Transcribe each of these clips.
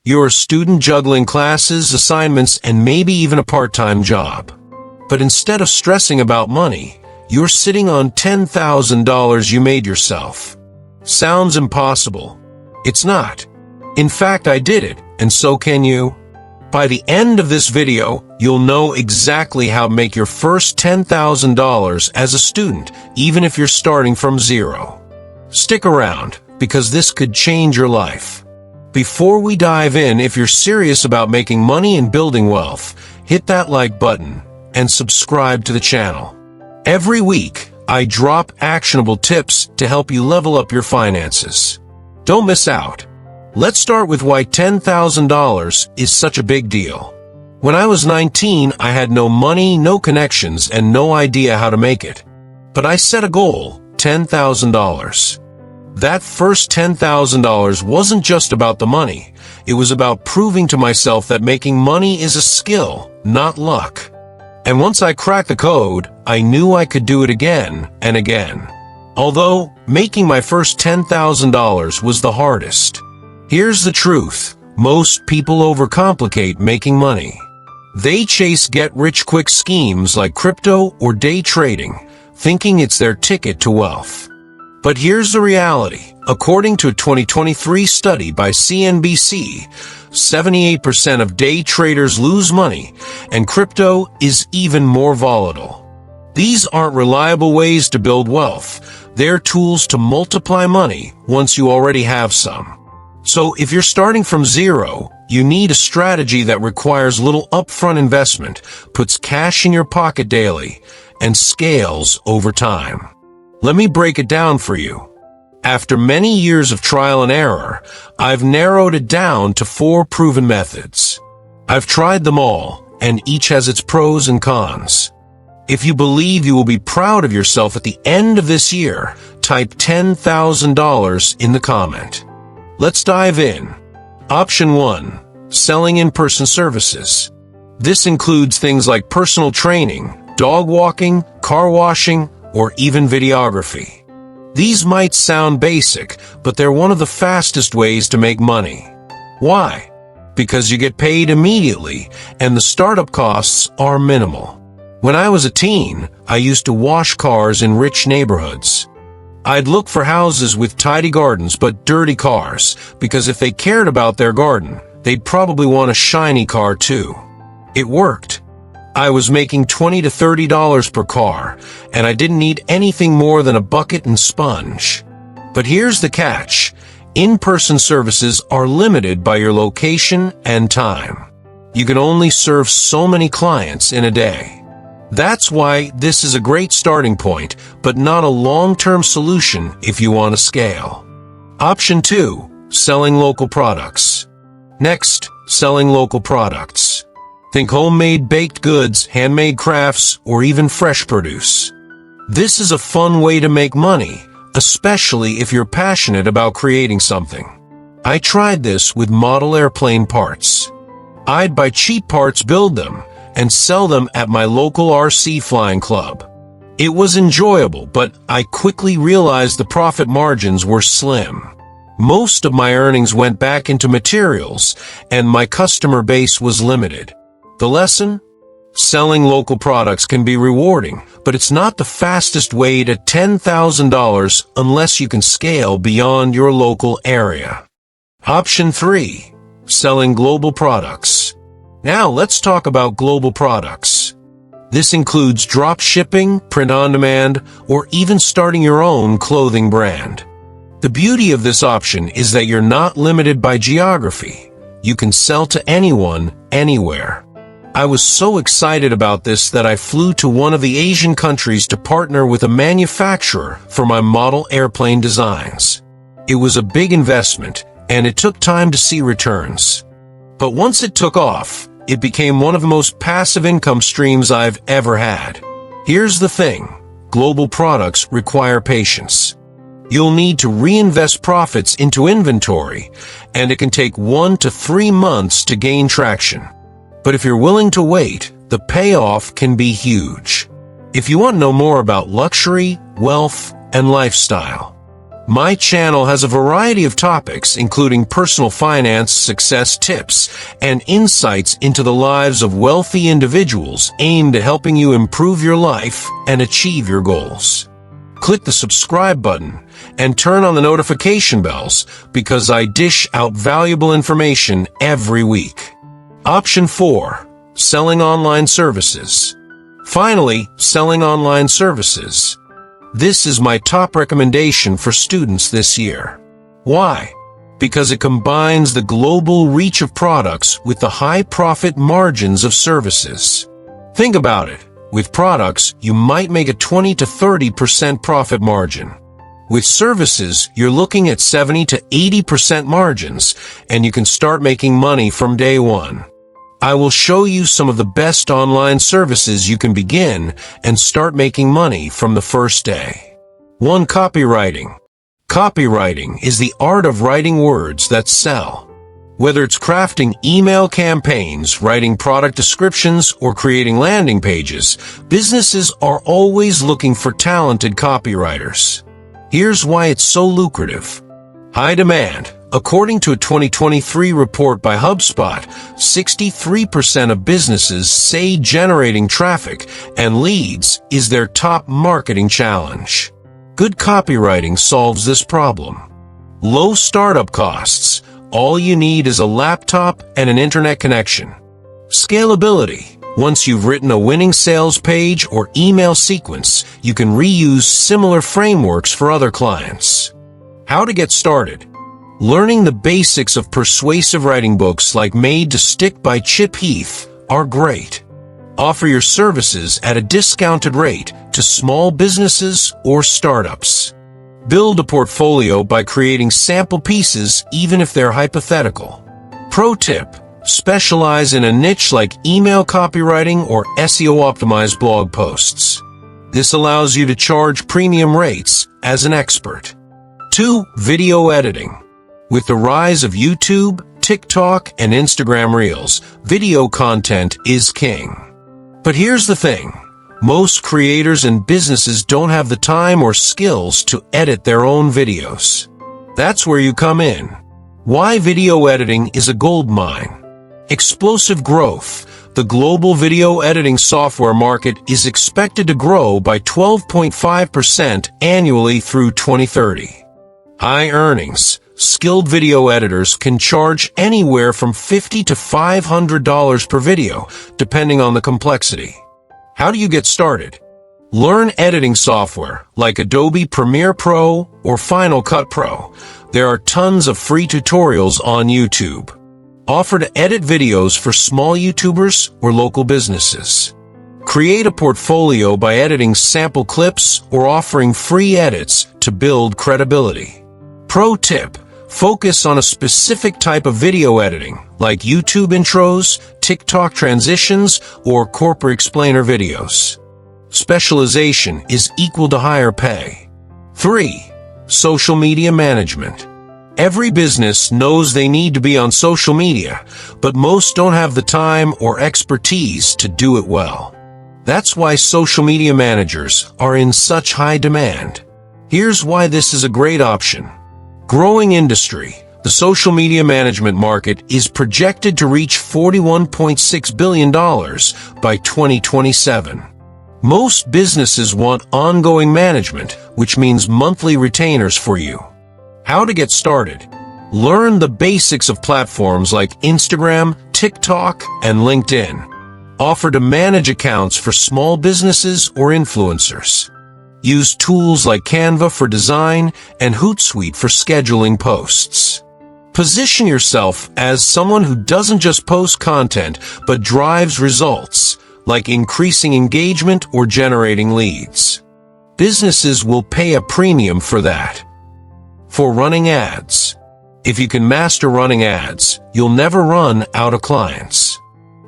You're a student juggling classes, assignments, and maybe even a part-time job. But instead of stressing about money, you're sitting on $10,000 you made yourself. Sounds impossible. It's not. In fact, I did it, and so can you. By the end of this video, you'll know exactly how to make your first $10,000 as a student, even if you're starting from zero. Stick around, because this could change your life. Before we dive in, if you're serious about making money and building wealth, hit that like button and subscribe to the channel. Every week, I drop actionable tips to help you level up your finances. Don't miss out. Let's start with why $10,000 is such a big deal. When I was 19, I had no money, no connections, and no idea how to make it. But I set a goal, $10,000. That first $10,000 wasn't just about the money. It was about proving to myself that making money is a skill, not luck. And once I cracked the code, I knew I could do it again and again. Although, making my first $10,000 was the hardest. Here's the truth. Most people overcomplicate making money. They chase get-rich-quick schemes like crypto or day trading, thinking it's their ticket to wealth. But here's the reality. According to a 2023 study by CNBC, 78% of day traders lose money, and crypto is even more volatile. These aren't reliable ways to build wealth. They're tools to multiply money once you already have some. So if you're starting from zero, you need a strategy that requires little upfront investment, puts cash in your pocket daily, and scales over time. Let me break it down for you. After many years of trial and error, I've narrowed it down to 4 proven methods. I've tried them all, and each has its pros and cons. If you believe you will be proud of yourself at the end of this year, type $10,000 in the comment. Let's dive in. Option 1. Selling in-person services. This includes things like personal training, dog walking, car washing, or even videography. These might sound basic, but they're one of the fastest ways to make money. Why? Because you get paid immediately, and the startup costs are minimal. When I was a teen, I used to wash cars in rich neighborhoods. I'd look for houses with tidy gardens but dirty cars, because if they cared about their garden, they'd probably want a shiny car too. It worked. I was making $20 to $30 per car, and I didn't need anything more than a bucket and sponge. But here's the catch. In-person services are limited by your location and time. You can only serve so many clients in a day. That's why this is a great starting point, but not a long-term solution if you want to scale. Option 2. Selling local products. Next, selling local products. Think homemade baked goods, handmade crafts, or even fresh produce. This is a fun way to make money, especially if you're passionate about creating something. I tried this with model airplane parts. I'd buy cheap parts, build them, and sell them at my local RC flying club. It was enjoyable, but I quickly realized the profit margins were slim. Most of my earnings went back into materials, and my customer base was limited. The lesson? Selling local products can be rewarding, but it's not the fastest way to $10,000 unless you can scale beyond your local area. Option 3. Selling global products. Now let's talk about global products. This includes drop shipping, print on demand, or even starting your own clothing brand. The beauty of this option is that you're not limited by geography. You can sell to anyone, anywhere. I was so excited about this that I flew to one of the Asian countries to partner with a manufacturer for my model airplane designs. It was a big investment, and it took time to see returns. But once it took off, it became one of the most passive income streams I've ever had. Here's the thing. Global products require patience. You'll need to reinvest profits into inventory, and it can take 1 to 3 months to gain traction. But if you're willing to wait, the payoff can be huge. If you want to know more about luxury, wealth, and lifestyle, My channel has a variety of topics, including personal finance, success tips, and insights into the lives of wealthy individuals aimed at helping you improve your life and achieve your goals. Click the subscribe button and turn on the notification bells because I dish out valuable information every week. Option 4. Selling online services. Finally, selling online services. This is my top recommendation for students this year. Why? Because it combines the global reach of products with the high profit margins of services. Think about it. With products, you might make a 20 to 30% profit margin. With services, you're looking at 70 to 80% margins, and you can start making money from day one. I will show you some of the best online services you can begin and start making money from the first day. 1. Copywriting. Copywriting is the art of writing words that sell. Whether it's crafting email campaigns, writing product descriptions, or creating landing pages, businesses are always looking for talented copywriters. Here's why it's so lucrative. High demand. According to a 2023 report by HubSpot, 63% of businesses say generating traffic and leads is their top marketing challenge. Good copywriting solves this problem. Low startup costs. All you need is a laptop and an internet connection. Scalability. Once you've written a winning sales page or email sequence, you can reuse similar frameworks for other clients. How to get started. Learning the basics of persuasive writing books like Made to Stick by Chip Heath are great. Offer your services at a discounted rate to small businesses or startups. Build a portfolio by creating sample pieces even if they're hypothetical. Pro tip: specialize in a niche like email copywriting or SEO-optimized blog posts. This allows you to charge premium rates as an expert. 2. Video editing. With the rise of YouTube, TikTok, and Instagram Reels, video content is king. But here's the thing. Most creators and businesses don't have the time or skills to edit their own videos. That's where you come in. Why video editing is a gold mine. Explosive growth. The global video editing software market is expected to grow by 12.5% annually through 2030. High earnings. Skilled video editors can charge anywhere from $50 to $500 per video, depending on the complexity. How do you get started? Learn editing software like Adobe Premiere Pro or Final Cut Pro. There are tons of free tutorials on YouTube. Offer to edit videos for small YouTubers or local businesses. Create a portfolio by editing sample clips or offering free edits to build credibility. Pro tip: focus on a specific type of video editing, like YouTube intros, TikTok transitions, or corporate explainer videos. Specialization is equal to higher pay. 3. Social media management. Every business knows they need to be on social media, but most don't have the time or expertise to do it well. That's why social media managers are in such high demand. Here's why this is a great option. Growing industry. The social media management market is projected to reach $41.6 billion by 2027. Most businesses want ongoing management, which means monthly retainers for you. How to get started. Learn the basics of platforms like Instagram, TikTok, and LinkedIn. Offer to manage accounts for small businesses or influencers. Use tools like Canva for design and Hootsuite for scheduling posts. Position yourself as someone who doesn't just post content, but drives results, like increasing engagement or generating leads. Businesses will pay a premium for that. For running ads. If you can master running ads, you'll never run out of clients.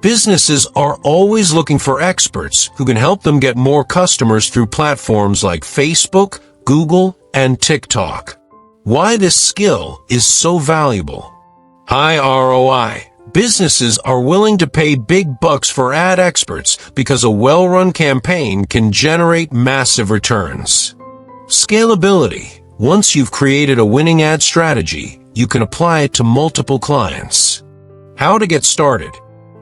Businesses are always looking for experts who can help them get more customers through platforms like Facebook, Google, and TikTok. Why this skill is so valuable. High ROI. Businesses are willing to pay big bucks for ad experts because a well-run campaign can generate massive returns. Scalability. Once you've created a winning ad strategy, you can apply it to multiple clients. How to get started?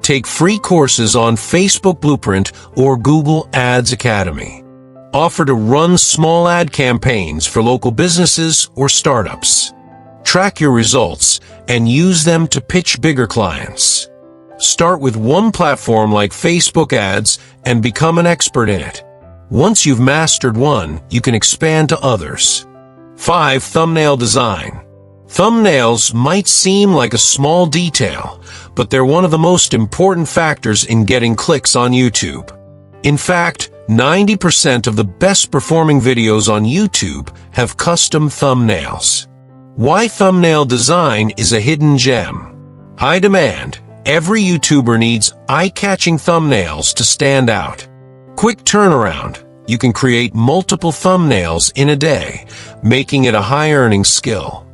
Take free courses on Facebook Blueprint or Google Ads Academy. Offer to run small ad campaigns for local businesses or startups. Track your results and use them to pitch bigger clients. Start with one platform like Facebook ads and become an expert in it. Once you've mastered one, you can expand to others. 5. Thumbnail design. Thumbnails might seem like a small detail, but they're one of the most important factors in getting clicks on YouTube. In fact, 90% of the best performing videos on YouTube have custom thumbnails. Why thumbnail design is a hidden gem. High demand. Every YouTuber needs eye-catching thumbnails to stand out. Quick turnaround. You can create multiple thumbnails in a day, making it a high-earning skill.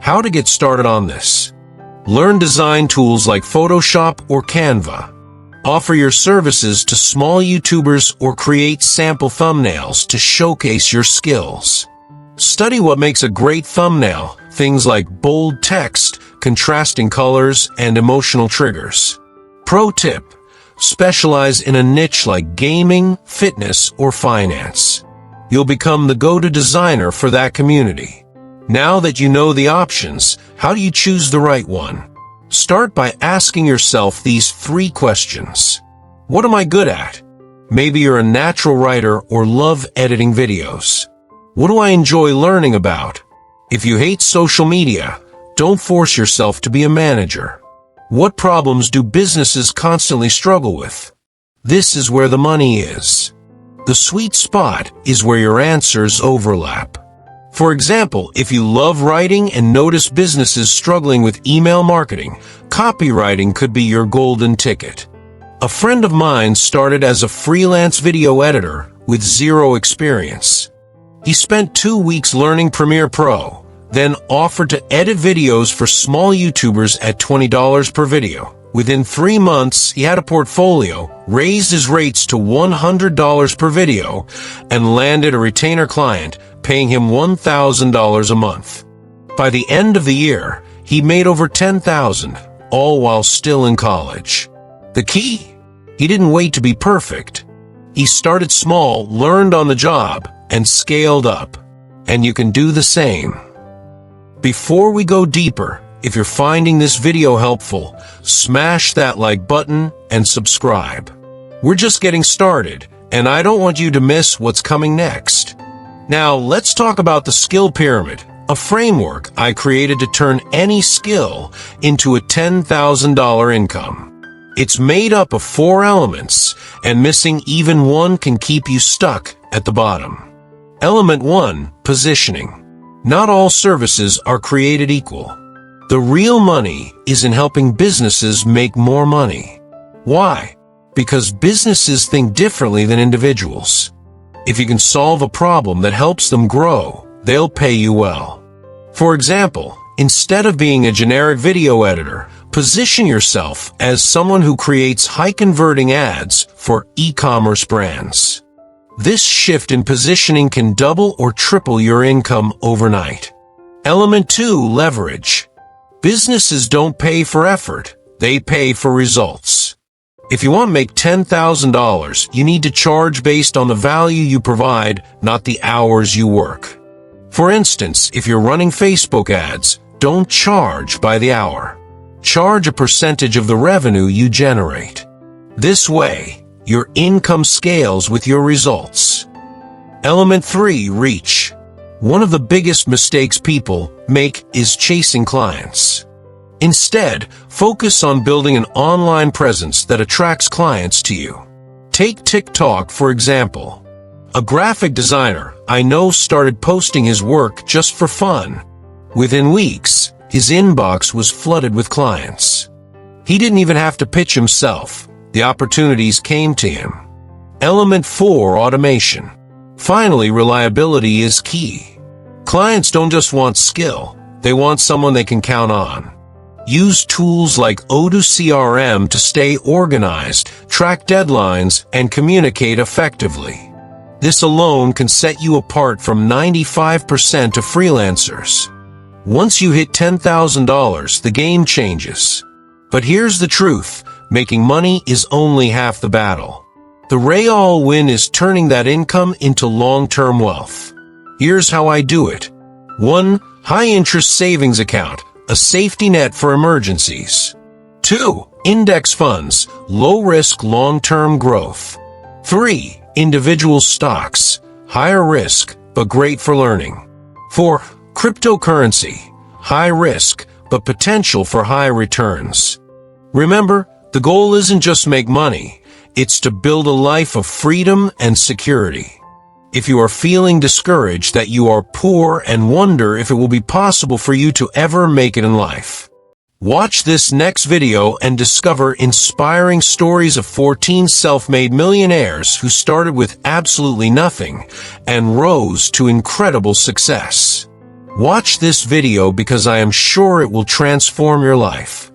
How to get started on this? Learn design tools like Photoshop or Canva. Offer your services to small YouTubers or create sample thumbnails to showcase your skills. Study what makes a great thumbnail, things like bold text, contrasting colors, and emotional triggers. Pro tip: specialize in a niche like gaming, fitness, or finance. You'll become the go-to designer for that community. Now that you know the options, how do you choose the right one? Start by asking yourself these 3 questions. What am I good at? Maybe you're a natural writer or love editing videos. What do I enjoy learning about? If you hate social media, don't force yourself to be a manager. What problems do businesses constantly struggle with? This is where the money is. The sweet spot is where your answers overlap. For example, if you love writing and notice businesses struggling with email marketing, copywriting could be your golden ticket. A friend of mine started as a freelance video editor with 0 experience. He spent 2 weeks learning Premiere Pro, then offered to edit videos for small YouTubers at $20 per video. Within 3 months, he had a portfolio, raised his rates to $100 per video, and landed a retainer client, paying him $1,000 a month. By the end of the year, he made over $10,000, all while still in college. The key? He didn't wait to be perfect. He started small, learned on the job, and scaled up. And you can do the same. Before we go deeper, if you're finding this video helpful, smash that like button and subscribe. We're just getting started, and I don't want you to miss what's coming next. Now, let's talk about the skill pyramid, a framework I created to turn any skill into a $10,000 income. It's made up of 4 elements, and missing even one can keep you stuck at the bottom. Element 1, positioning. Not all services are created equal. The real money is in helping businesses make more money. Why? Because businesses think differently than individuals. If you can solve a problem that helps them grow, they'll pay you well. For example, instead of being a generic video editor, position yourself as someone who creates high-converting ads for e-commerce brands. This shift in positioning can double or triple your income overnight. Element 2, leverage. Businesses don't pay for effort, they pay for results. If you want to make $10,000, you need to charge based on the value you provide, not the hours you work. For instance, if you're running Facebook ads, don't charge by the hour. Charge a percentage of the revenue you generate. This way, your income scales with your results. Element 3, reach. One of the biggest mistakes people make is chasing clients. Instead, focus on building an online presence that attracts clients to you. Take TikTok, for example. A graphic designer I know started posting his work just for fun. Within weeks, his inbox was flooded with clients. He didn't even have to pitch himself. The opportunities came to him. Element 4, automation. Finally, reliability is key. Clients don't just want skill, they want someone they can count on. Use tools like Odoo CRM to stay organized, track deadlines, and communicate effectively. This alone can set you apart from 95% of freelancers. Once you hit $10,000, the game changes. But here's the truth, making money is only half the battle. The real win is turning that income into long-term wealth. Here's how I do it. 1. High-interest savings account, a safety net for emergencies. 2. Index funds, low-risk long-term growth. 3. Individual stocks, higher risk, but great for learning. 4. Cryptocurrency, high risk, but potential for high returns. Remember, the goal isn't just make money, it's to build a life of freedom and security. If you are feeling discouraged that you are poor and wonder if it will be possible for you to ever make it in life, watch this next video and discover inspiring stories of 14 self-made millionaires who started with absolutely nothing and rose to incredible success. Watch this video because I am sure it will transform your life.